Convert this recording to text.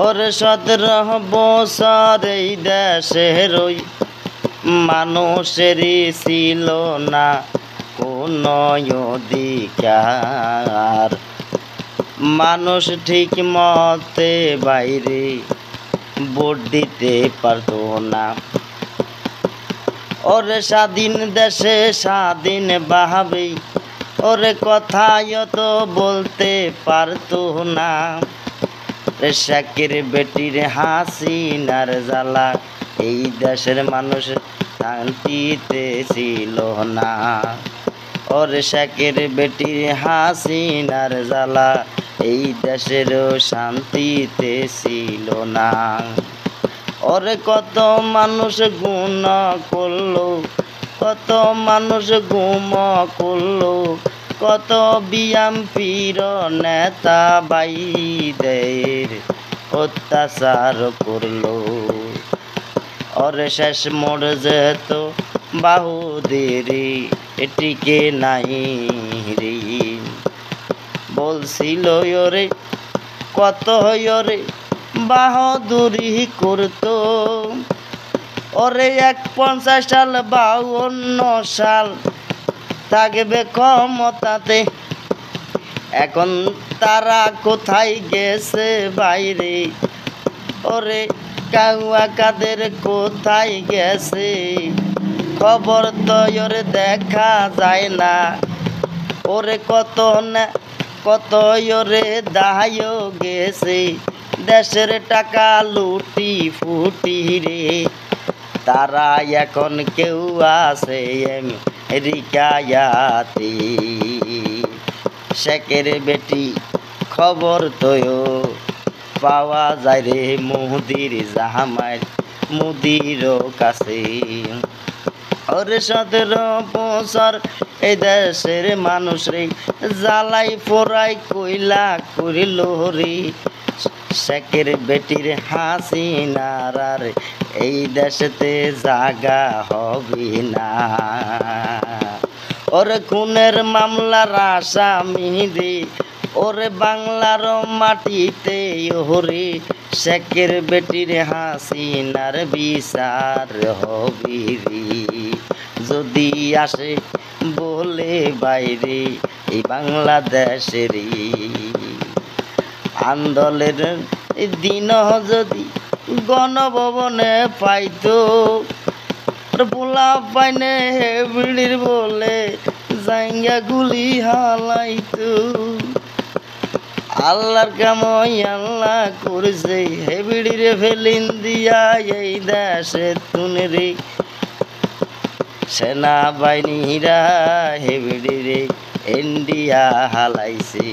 ওরে 17 বছর এই দেশের ওই মানুষেরই ছিল না কোনো অধিকার। মানুষ ঠিক মতে বাইরে ভোট দিতে পারতো না। ওরে স্বাধীন দেশে স্বাধীন ভাবে ওরে কথায় তো বলতে পারতো না। শেখের বেটির হাসিনার জ্বালা এই দেশের মানুষ শান্তিতে ছিল না। ওরে শেখের বেটির হাসিনার জ্বালা এই দেশের শান্তিতে ছিল না। ওরে কত মানুষ গুণ করলো, কত মানুষ গুম করলো, কত বিএমপির নেতা ভাইদের অত্যাচার করলো। ওরে শেষ মোড় যেত বাহুদেরি টিকে নাই রে। বলছিল ওরে কত ওরে বাহাদুরি করতো। ওরে 51 সাল 52 সাল থাকবে ক্ষমতাতে। এখন তারা কোথায় গেছে বাইরে, ওরে কাউয়া কাদের কোথায় গেছে খবর তো ওরে দেখা যায় না। ওরে কত না কত ওরে দাহায়ও গেছে দেশের টাকা লুটি ফুটি রে। তারা এখন কেউ আছে আমেরিকায়াতে। শেখের বেটি খবর তোয়ো পাওয়া যায় রে মোদির জামাই মোদির কাছে। ওরে 17 বছর এই দেশের মানুষ রে জ্বালাই পোড়াই কইলা করিল রে। শেখের বেটির হাসিনার আর এই দেশেতে জাগা হবে না। ওরে খুনের মামলার আসামি রে ওরে বাংলার মাটিতে ওরে শেখের বেটির হাসিনার বিচার হবে রে। যদি আসে বলে বাইরে এই বাংলাদেশের আন্দোলনের দিন যদি গণভবনে পাইতো পোলা পাইনে হেবিড়ির বলে জাঙ্গা গুলি হালাইতো। আল্লাহর কামই আল্লাহ করেছে হেবিড়িরে ফেলিন দিয়া এই দেশে তুনরে। সেনাবাহিনীরা হেবিড়িরে ইন্ডিয়া হালাইছে।